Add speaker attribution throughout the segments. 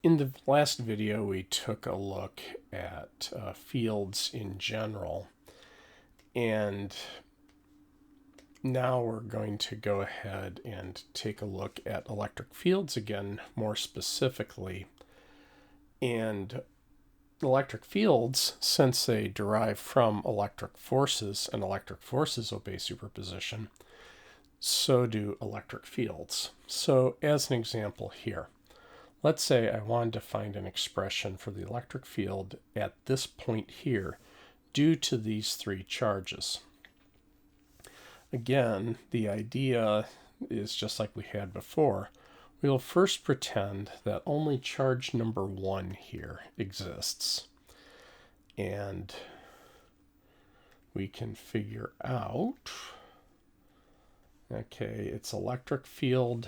Speaker 1: In the last video, we took a look at fields in general, and now we're going to go ahead and take a look at electric fields again, more specifically. And electric fields, since they derive from electric forces, and electric forces obey superposition, so do electric fields. So as an example here, let's say I wanted to find an expression for the electric field at this point here due to these three charges. Again, the idea is just like we had before. We'll first pretend that only charge number 1 here exists. And we can figure out, okay, it's electric field.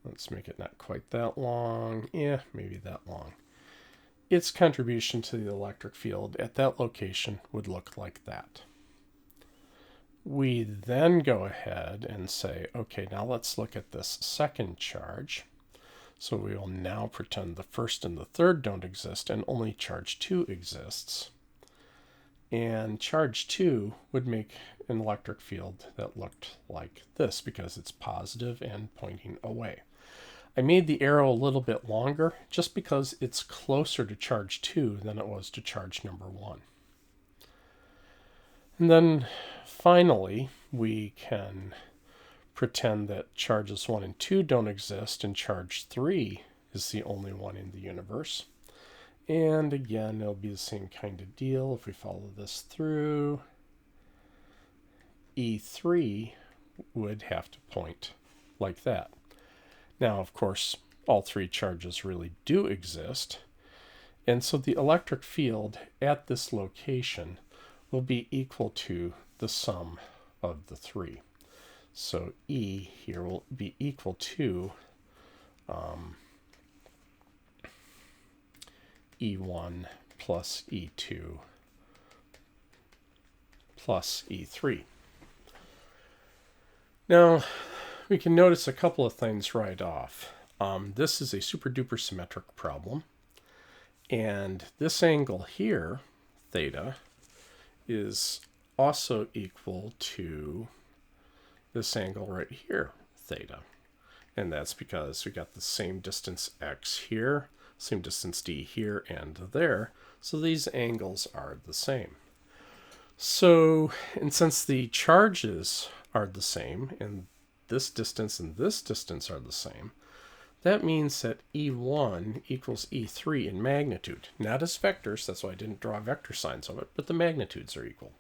Speaker 1: Let's make it not quite that long. Yeah, maybe that long. Its contribution to the electric field at that location would look like that. We then go ahead and say, okay, now let's look at this second charge. So we will now pretend the first and the third don't exist and only charge 2 exists. And charge 2 would make an electric field that looked like this because it's positive and pointing away. I made the arrow a little bit longer just because it's closer to charge 2 than it was to charge number 1. And then finally, we can pretend that charges 1 and 2 don't exist and charge 3 is the only one in the universe. And again, it'll be the same kind of deal if we follow this through. E3 would have to point like that. Now, of course, all 3 charges really do exist. And so the electric field at this location will be equal to the sum of the 3. So E here will be equal to E1 plus E2 plus E3. Now, we can notice a couple of things right off. This is a super duper symmetric problem. And this angle here, theta, is also equal to this angle right here, theta. And that's because we got the same distance x here, same distance d here and there. So these angles are the same. So, and since the charges are the same, and this distance and this distance are the same, that means that E1 equals E3 in magnitude. Not as vectors, that's why I didn't draw vector signs of it, but the magnitudes are equal.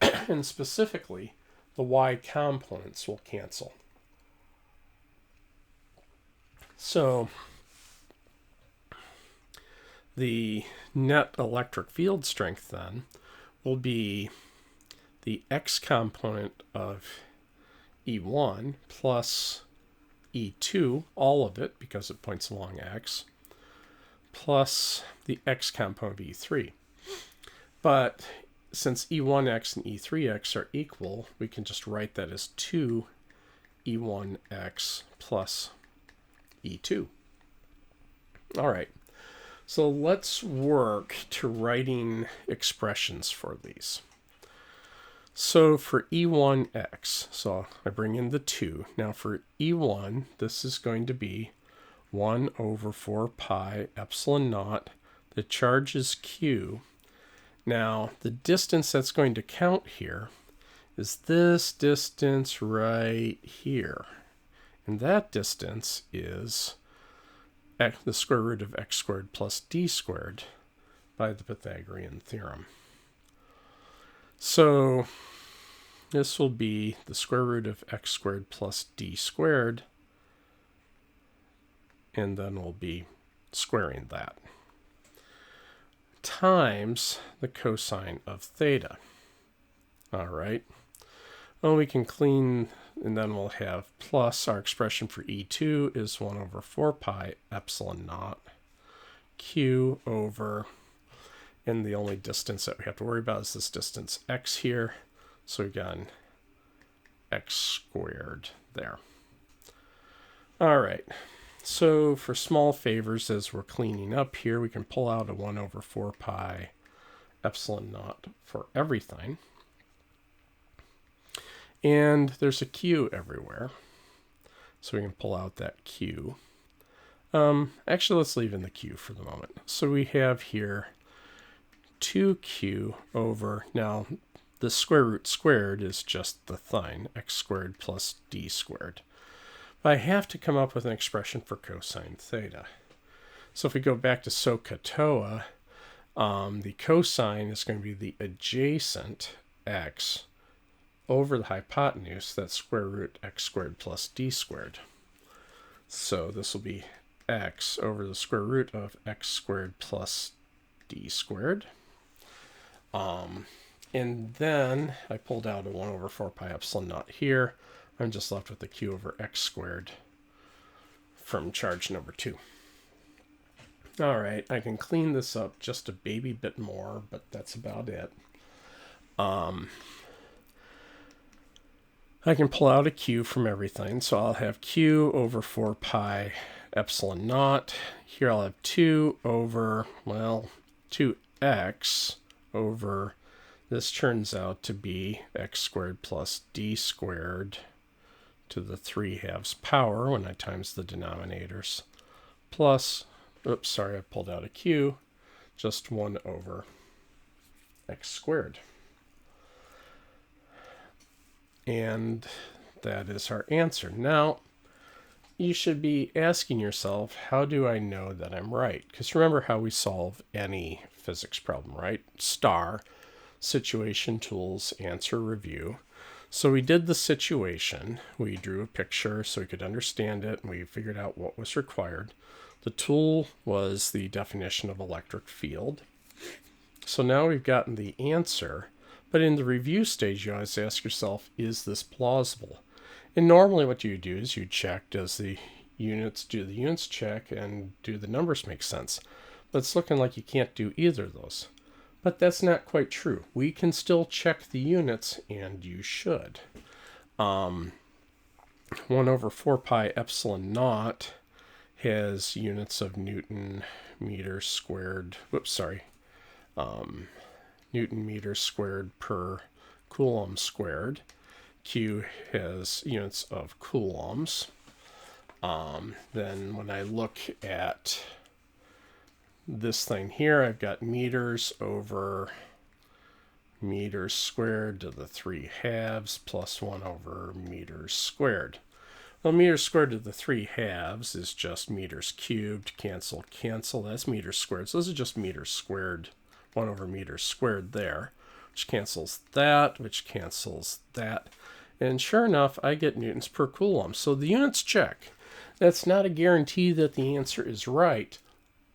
Speaker 1: And specifically, the y components will cancel. So the net electric field strength then will be the x component of E1 plus E2, all of it, because it points along x, plus the x component of E3. But since E1x and E3x are equal, we can just write that as 2 E1x plus E2. All right, so let's work to writing expressions for these. So for E1x, so I bring in the 2. Now for E1, this is going to be 1 over 4 pi epsilon naught. The charge is q. Now the distance that's going to count here is this distance right here. And that distance is the square root of x squared plus d squared by the Pythagorean theorem. So this will be the square root of x squared plus d squared, and then we'll be squaring that, times the cosine of theta. All right. Well, we can clean, and then we'll have plus our expression for E2 is 1 over 4 pi epsilon naught q over, and the only distance that we have to worry about is this distance x here. So again, x squared there. All right. So for small favors, as we're cleaning up here, we can pull out a 1 over 4 pi epsilon naught for everything. And there's a q everywhere. So we can pull out that q. Actually, let's leave in the q for the moment. So we have here 2q over, now the square root squared is just the thing, x squared plus d squared. But I have to come up with an expression for cosine theta. So if we go back to SOHCAHTOA, the cosine is going to be the adjacent x over the hypotenuse, that's square root x squared plus d squared. So this will be x over the square root of x squared plus d squared. And then I pulled out a 1 over 4 pi epsilon naught here. I'm just left with the q over x squared from charge number 2. All right, I can clean this up just a baby bit more, but that's about it. I can pull out a q from everything, so I'll have q over 4 pi epsilon naught. Here I'll have 2 over, well, 2x over, this turns out to be x squared plus d squared to the 3/2 power when I times the denominators, plus, oops, sorry, I pulled out a q, just 1 over x squared. And that is our answer. Now, you should be asking yourself, how do I know that I'm right? Because remember how we solve any physics problem, right? Star, situation, tools, answer, review. So we did the situation. We drew a picture so we could understand it, and we figured out what was required. The tool was the definition of electric field. So now we've gotten the answer. But in the review stage, you always ask yourself, is this plausible? And normally what you do is you check, does the units do the units check, and do the numbers make sense? But it's looking like you can't do either of those. But that's not quite true. We can still check the units, and you should. 1 over 4 pi epsilon naught has units of Newton meters squared. Whoops, sorry. Newton meters squared per coulomb squared. Q has units of coulombs. Then when I look at this thing here, I've got meters over meters squared to the 3/2 plus 1 over meters squared. Well, meters squared to the 3/2 is just meters cubed. Cancel, cancel. That's meters squared. So this is just meters squared. 1 over meters squared there, which cancels that, which cancels that. And sure enough, I get newtons per coulomb. So the units check. That's not a guarantee that the answer is right,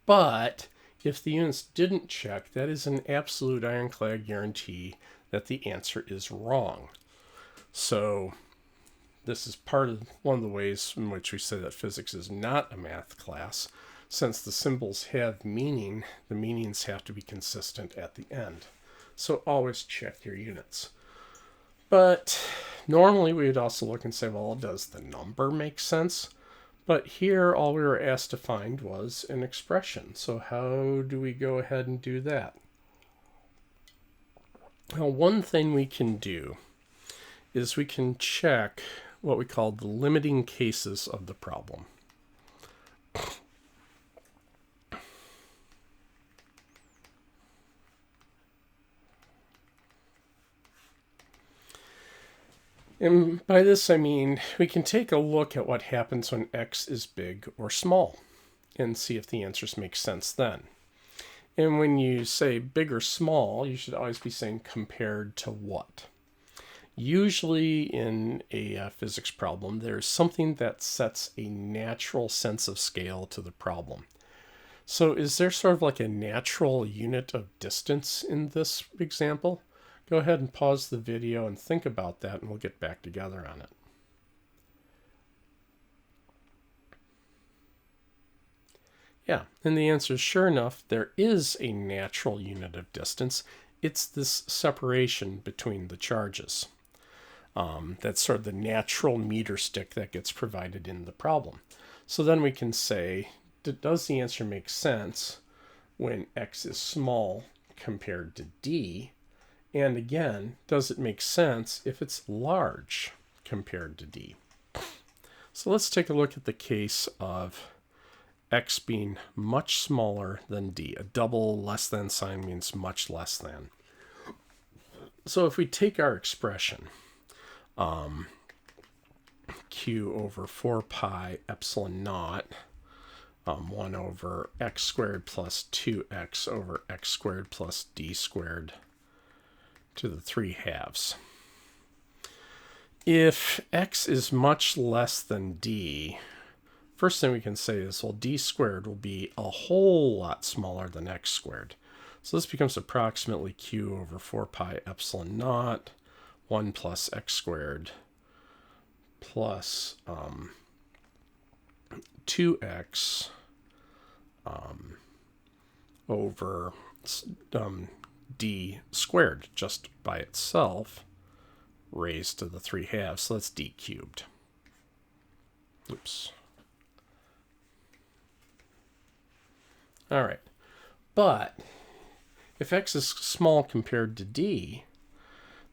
Speaker 1: but if the units didn't check, that is an absolute ironclad guarantee that the answer is wrong. So this is one of the ways in which we say that physics is not a math class. Since the symbols have meaning, the meanings have to be consistent at the end. So always check your units. But normally we would also look and say, well, does the number make sense? But here all we were asked to find was an expression. So how do we go ahead and do that? Well, one thing we can do is we can check what we call the limiting cases of the problem. And by this I mean we can take a look at what happens when x is big or small and see if the answers make sense then. And when you say big or small, you should always be saying compared to what. Usually in a physics problem, there's something that sets a natural sense of scale to the problem. So is there sort of like a natural unit of distance in this example? Go ahead and pause the video and think about that, and we'll get back together on it. Yeah, and the answer is sure enough, there is a natural unit of distance. It's this separation between the charges. That's sort of the natural meter stick that gets provided in the problem. So then we can say, does the answer make sense when x is small compared to d? And again, does it make sense if it's large compared to d? So let's take a look at the case of x being much smaller than d. A double less than sign means much less than. So if we take our expression, q over 4 pi epsilon naught, 1 over x squared plus 2x over x squared plus d squared to the 3 halves. If x is much less than d, first thing we can say is, well, d squared will be a whole lot smaller than x squared. So this becomes approximately q over 4 pi epsilon naught, 1 plus x squared plus 2x over d squared just by itself raised to the 3 halves. So that's d cubed. Oops. All right. But if x is small compared to d,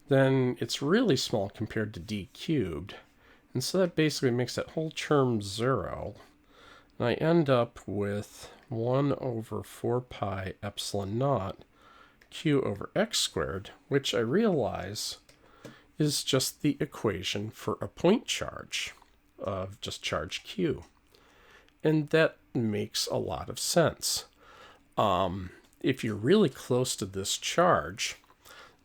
Speaker 1: then it's really small compared to d cubed. And so that basically makes that whole term 0. And I end up with 1 over 4 pi epsilon naught q over x squared, which I realize is just the equation for a point charge of just charge q. And that makes a lot of sense. If you're really close to this charge,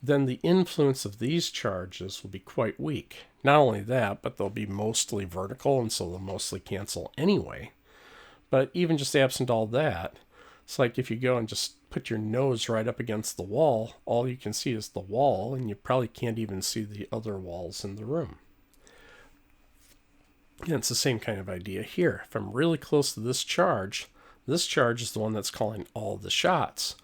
Speaker 1: then the influence of these charges will be quite weak. Not only that, but they'll be mostly vertical, and so they'll mostly cancel anyway. But even just absent all that, it's like if you go and just put your nose right up against the wall, all you can see is the wall, and you probably can't even see the other walls in the room. And it's the same kind of idea here. If I'm really close to this charge is the one that's calling all the shots.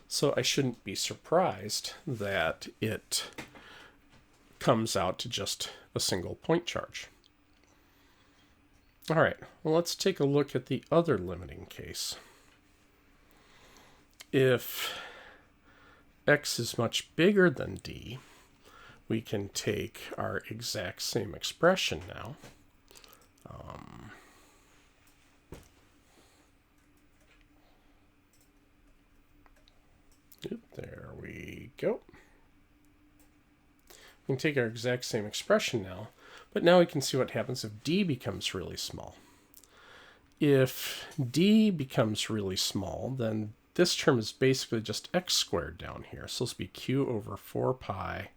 Speaker 1: So I shouldn't be surprised that it comes out to just a single point charge. All right, well, let's take a look at the other limiting case. If x is much bigger than d, we can take our exact same expression now. There we go. We can take our exact same expression now, but now we can see what happens if d becomes really small. If d becomes really small, then this term is basically just x squared down here. So this will be q over 4 pi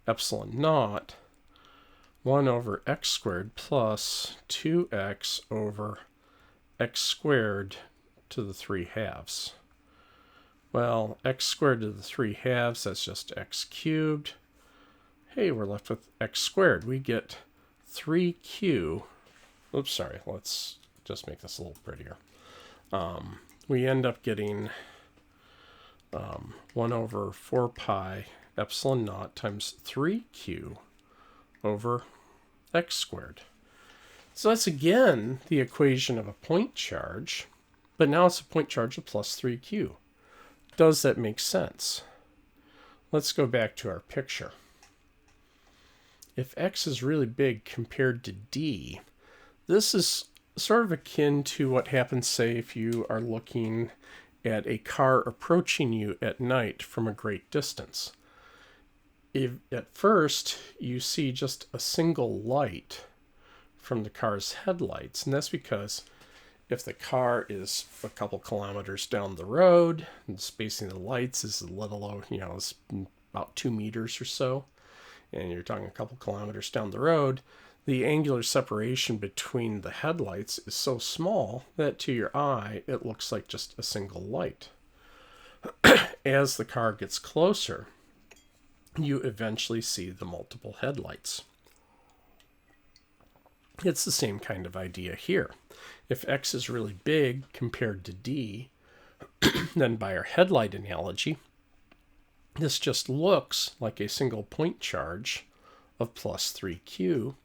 Speaker 1: epsilon naught 1 over x squared plus 2x over x squared to the 3 halves. Well, x squared to the 3 halves, that's just x cubed. Hey, we're left with x squared. We get 3q. Oops, sorry. Let's just make this a little prettier. We end up getting 1 over 4 pi epsilon naught times 3q over x squared. So that's again the equation of a point charge, but now it's a point charge of plus 3q. Does that make sense? Let's go back to our picture. If x is really big compared to d, this is sort of akin to what happens, say, if you are looking at a car approaching you at night from a great distance. If at first you see just a single light from the car's headlights, and that's because if the car is a couple kilometers down the road, and the spacing of the lights is a little, is about 2 meters or so, and you're talking a couple kilometers down the road, the angular separation between the headlights is so small that to your eye, it looks like just a single light. As the car gets closer, you eventually see the multiple headlights. It's the same kind of idea here. If x is really big compared to d, then by our headlight analogy, this just looks like a single point charge of plus 3q.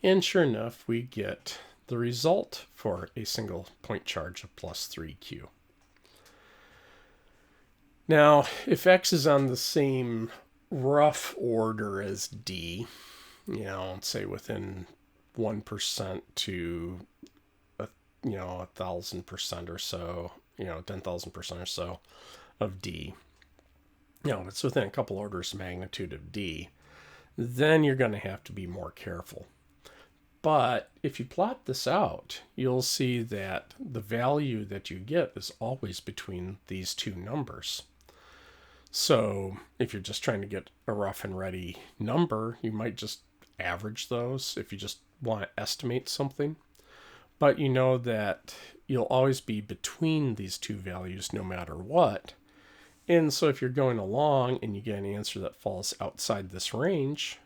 Speaker 1: And sure enough, we get the result for a single point charge of plus 3q. Now, if x is on the same rough order as d, say within 1% to 1,000% or so, 10,000% or so of d, it's within a couple orders of magnitude of d, then you're going to have to be more careful. But if you plot this out, you'll see that the value that you get is always between these two numbers. So if you're just trying to get a rough and ready number, you might just average those if you just want to estimate something. But you know that you'll always be between these two values no matter what. And so if you're going along and you get an answer that falls outside this range,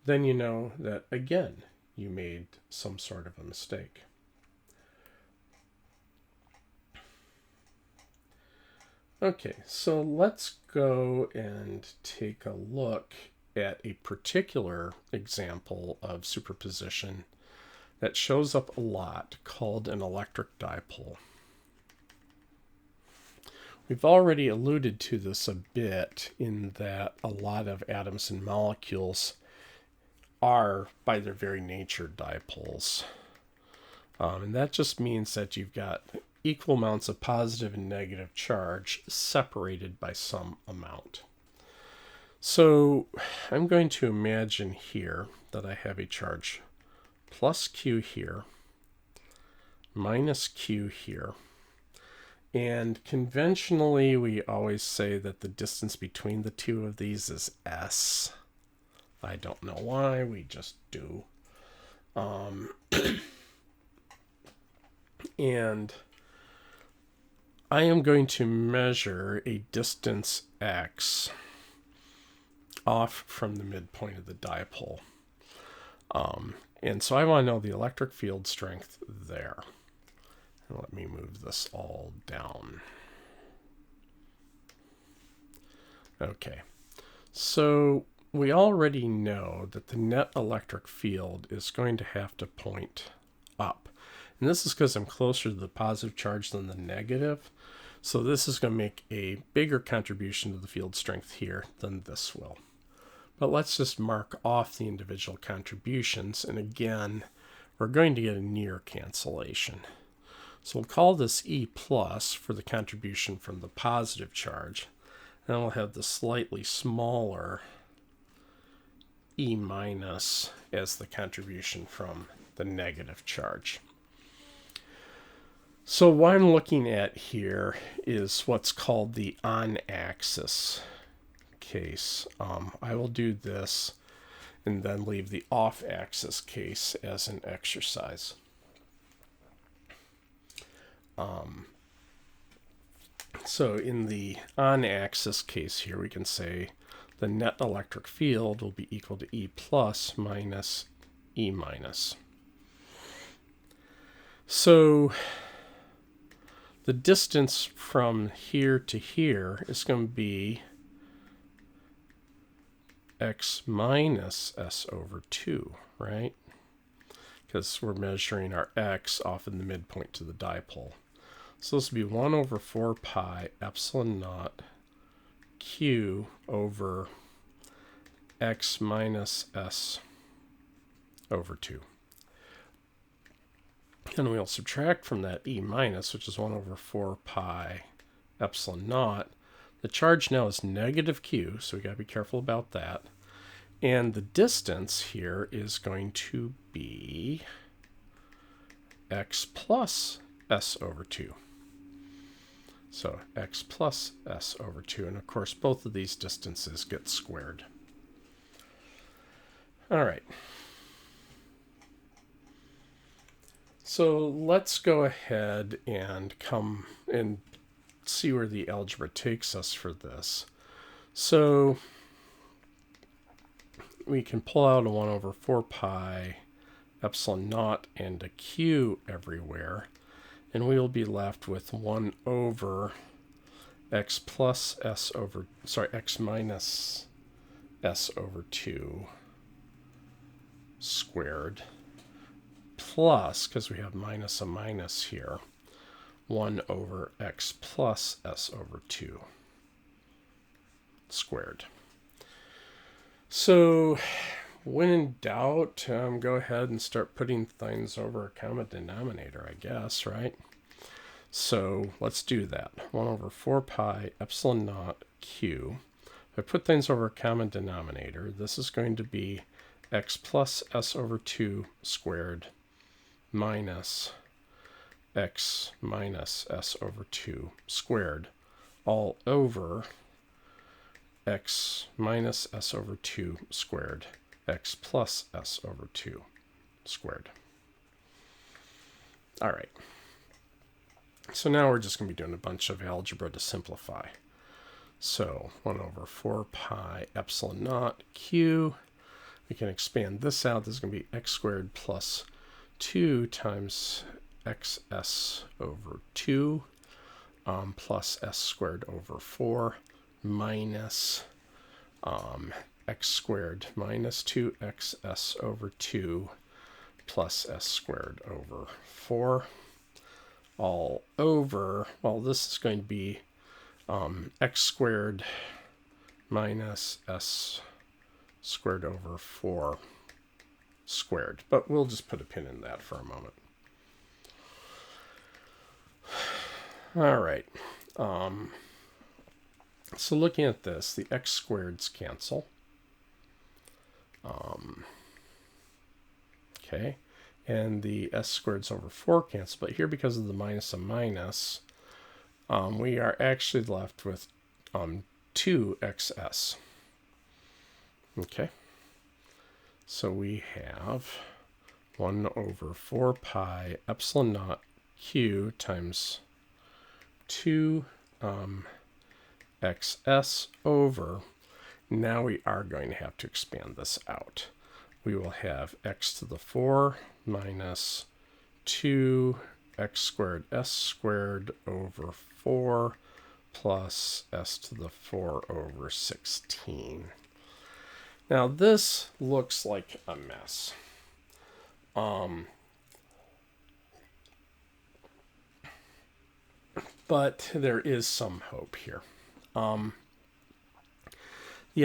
Speaker 1: then you know that, again, you made some sort of a mistake. Okay, so let's go and take a look at a particular example of superposition that shows up a lot called an electric dipole. We've already alluded to this a bit in that a lot of atoms and molecules are, by their very nature, dipoles. And that just means that you've got equal amounts of positive and negative charge separated by some amount. So I'm going to imagine here that I have a charge plus q here, minus q here. And conventionally, we always say that the distance between the two of these is s. I don't know why, we just do. And I am going to measure a distance x off from the midpoint of the dipole. And so I want to know the electric field strength there. And let me move this all down. Okay, so we already know that the net electric field is going to have to point up. And this is because I'm closer to the positive charge than the negative. So this is going to make a bigger contribution to the field strength here than this will. But let's just mark off the individual contributions. And again, we're going to get a near cancellation. So we'll call this E plus for the contribution from the positive charge. And we'll have the slightly smaller E minus as the contribution from the negative charge. So what I'm looking at here is what's called the on-axis case. I will do this and then leave the off-axis case as an exercise. So in the on-axis case here, we can say the net electric field will be equal to E plus minus E minus. So the distance from here to here is going to be x minus s over 2, right? Because we're measuring our x off in the midpoint to the dipole. So this will be 1 over 4 pi epsilon naught q over x minus s over 2. And we'll subtract from that E minus, which is 1 over 4 pi epsilon naught. The charge now is negative q, so we got to be careful about that. And the distance here is going to be x plus s over 2. So x plus s over 2. And of course, both of these distances get squared. All right. So let's go ahead and come and see where the algebra takes us for this. So we can pull out a 1 over 4 pi epsilon naught and a q everywhere, and we will be left with 1 over x plus s over, x minus s over 2 squared plus, because we have minus a minus here, 1 over x plus s over 2 squared. So when in doubt, go ahead and start putting things over a common denominator, I guess, right? So let's do that. 1 over 4 pi epsilon naught q. If I put things over a common denominator, this is going to be x plus s over 2 squared minus x minus s over 2 squared, all over x minus s over 2 squared, x plus s over 2 squared. All right. So now we're just going to be doing a bunch of algebra to simplify. So 1 over 4 pi epsilon naught q. We can expand this out. This is going to be x squared plus 2 times xs over 2 plus s squared over 4 minus x squared minus 2xs over 2 plus s squared over 4 all over, well, this is going to be x squared minus s squared over 4 squared. But we'll just put a pin in that for a moment. All right. So looking at this, the x squareds cancel. Okay. And the s squareds over 4 cancel. But here, because of the minus a minus, we are actually left with 2xs. Okay. So we have 1 over 4 pi epsilon naught q times 2 xs over, now we are going to have to expand this out. We will have x to the 4 minus 2 x squared s squared over 4 plus s to the 4 over 16. Now this looks like a mess. But there is some hope here. The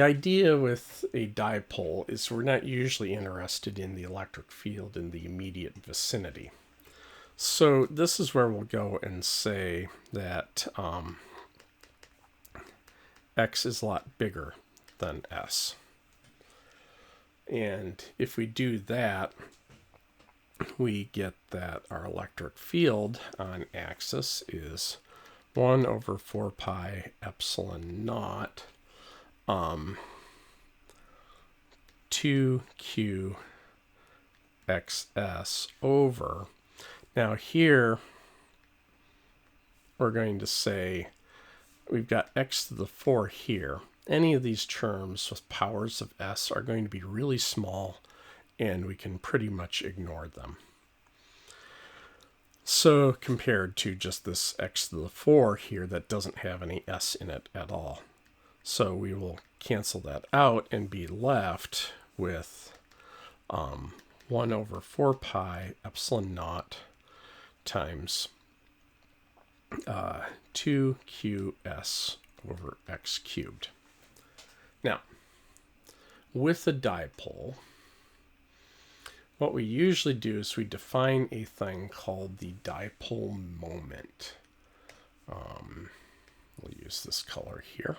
Speaker 1: idea with a dipole is we're not usually interested in the electric field in the immediate vicinity. So this is where we'll go and say that x is a lot bigger than s. And if we do that, we get that our electric field on axis is 1 over 4 pi epsilon naught 2q xs over. Now here we're going to say we've got x to the 4 here. Any of these terms with powers of s are going to be really small, and we can pretty much ignore them. So compared to just this x to the 4 here that doesn't have any s in it at all. So we will cancel that out and be left with 1 over 4 pi epsilon naught times 2qs over x cubed. Now, with a dipole, what we usually do is we define a thing called the dipole moment. We'll use this color here.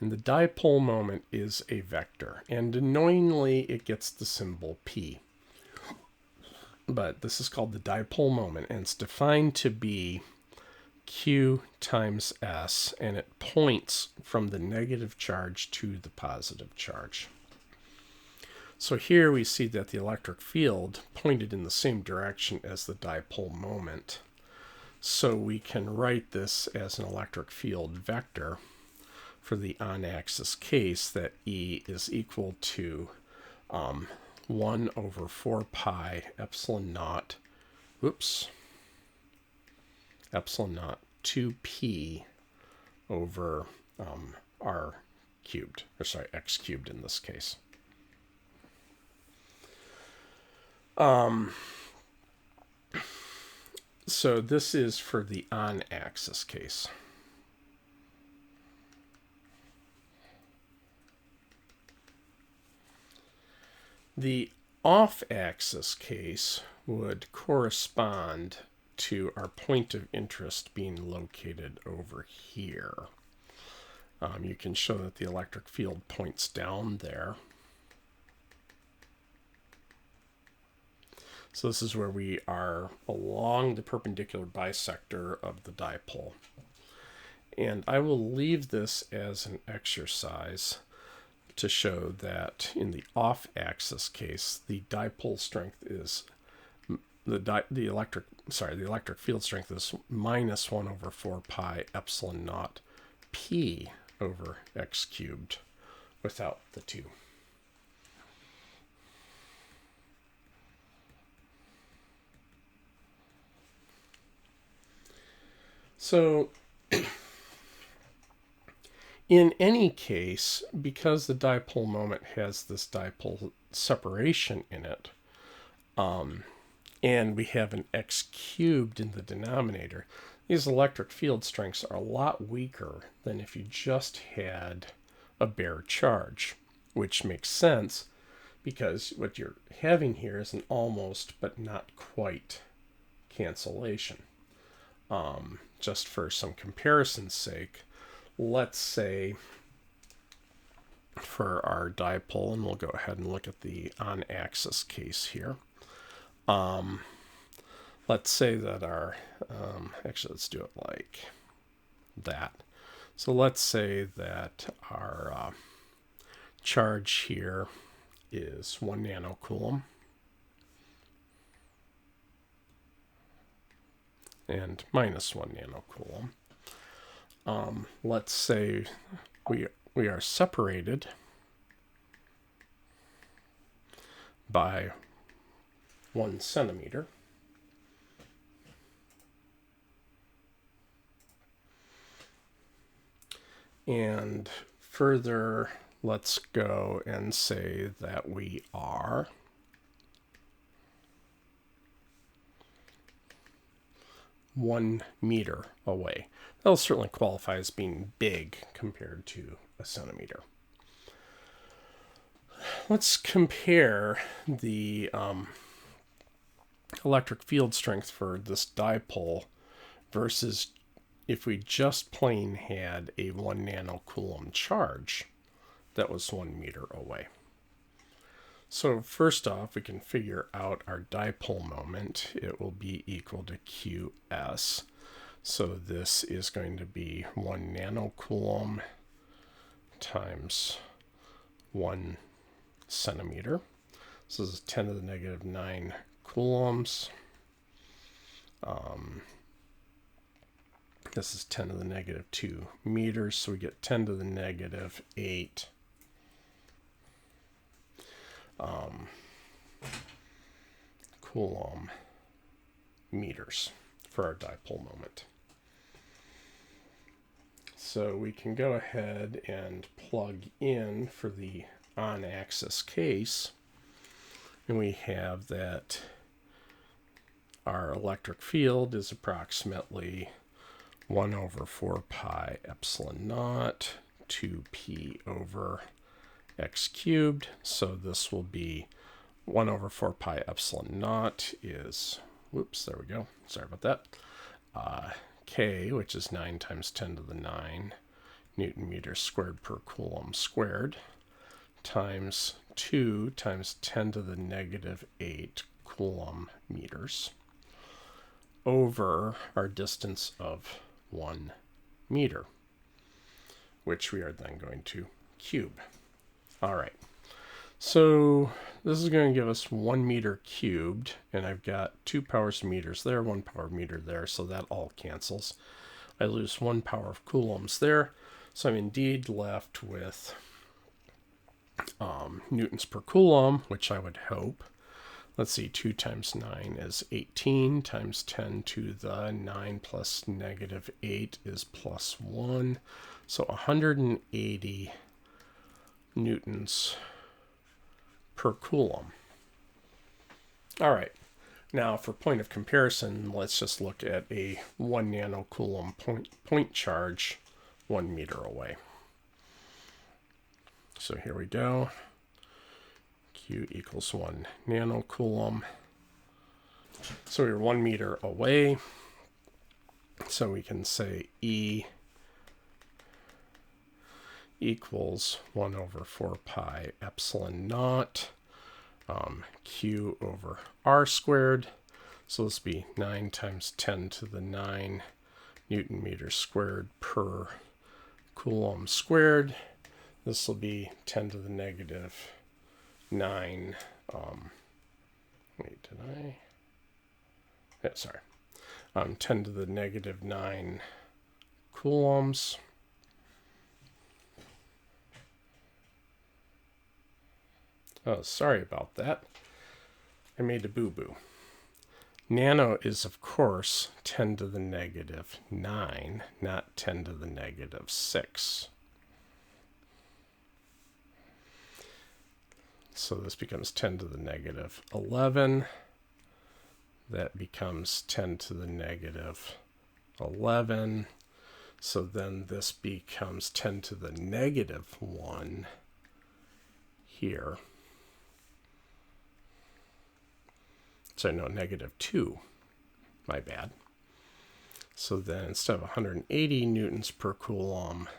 Speaker 1: And the dipole moment is a vector. And annoyingly, it gets the symbol p. But this is called the dipole moment, and it's defined to be q times s, and it points from the negative charge to the positive charge. So here we see that the electric field pointed in the same direction as the dipole moment. So we can write this as an electric field vector for the on-axis case, that E is equal to 1 over 4 pi epsilon naught, epsilon naught 2p over r cubed, or sorry, x cubed in this case. So this is for the on-axis case. The off-axis case would correspond to our point of interest being located over here. You can show that the electric field points down there. So this is where we are along the perpendicular bisector of the dipole. And I will leave this as an exercise to show that in the off-axis case, the dipole strength is the electric field strength is minus 1 over 4 pi epsilon naught p over x cubed without the 2. So in any case, because the dipole moment has this dipole separation in it, and we have an x cubed in the denominator, these electric field strengths are a lot weaker than if you just had a bare charge, which makes sense because what you're having here is an almost but not quite cancellation. Just for some comparison's sake, let's say for our dipole, and we'll go ahead and look at the on-axis case here. Let's say that our, actually let's do it like that. So let's say that our charge here is 1 nanocoulomb. And minus 1 nanocoulomb. Let's say we are separated by 1 centimeter. And further, let's go and say that we are 1 meter away. That'll certainly qualify as being big compared to a centimeter. Let's compare the electric field strength for this dipole versus if we just plain had a 1 nanocoulomb charge that was 1 meter away. So first off, we can figure out our dipole moment. It will be equal to Qs. So this is going to be 1 nanocoulomb times 1 centimeter. So this is 10 to the negative 9 coulombs. This is 10 to the negative 2 meters, so we get 10 to the negative 8 coulomb meters for our dipole moment. So we can go ahead and plug in for the on-axis case, and we have that our electric field is approximately 1 over 4 pi epsilon naught 2p over x cubed. So this will be 1 over 4 pi epsilon naught is, whoops, there we go. Sorry about that. K, which is 9 times 10 to the 9 Newton meters squared per coulomb squared, times 2 times 10 to the negative 8 coulomb meters over our distance of 1 meter, which we are then going to cube. All right, so this is going to give us 1 meter cubed, and I've got 2 powers of meters there, 1 power meter there, so that all cancels. I lose 1 power of coulombs there, so I'm indeed left with newtons per coulomb, which I would hope. Let's see, 2 times 9 is 18, times 10 to the 9 plus negative 8 is plus 1. So 180 newtons per coulomb. All right. Now, for point of comparison, let's just look at a 1 nanocoulomb point charge 1 meter away. So here we go. Q equals 1 nanocoulomb. So we're 1 meter away. So we can say E equals 1 over 4 pi epsilon naught Q over R squared. So this will be 9 times 10 to the 9 Newton meters squared per Coulomb squared. This will be 10 to the negative 9. Wait, did I? Yeah, sorry. 10 to the negative 9 coulombs. Oh, sorry about that. I made a boo-boo. Nano is, of course, 10 to the negative 9, not 10 to the negative 6. So this becomes 10 to the negative 11. That becomes 10 to the negative 11. So then this becomes 10 to the negative 1 here. Sorry, no, negative 2. My bad. So then instead of 180 newtons per coulomb,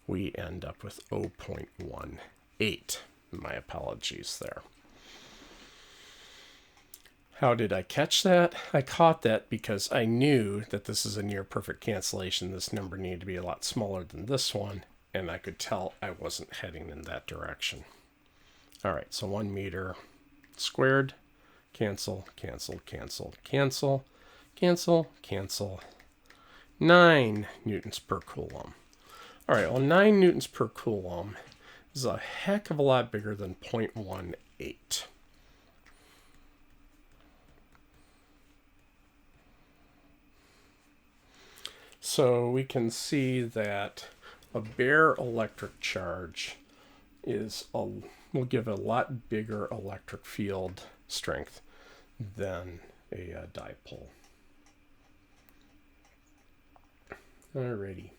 Speaker 1: we end up with 0.18. My apologies there. How did I catch that? I caught that because I knew that this is a near perfect cancellation. This number needed to be a lot smaller than this one, and I could tell I wasn't heading in that direction. All right, so 1 meter squared. Cancel, cancel, cancel, cancel, cancel, cancel. 9 newtons per coulomb. All right, well, 9 newtons per coulomb is a heck of a lot bigger than 0.18. So we can see that a bare electric charge will give a lot bigger electric field strength than a dipole. Alrighty.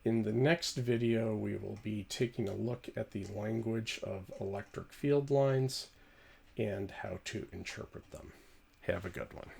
Speaker 1: In the next video, we will be taking a look at the language of electric field lines and how to interpret them. Have a good one.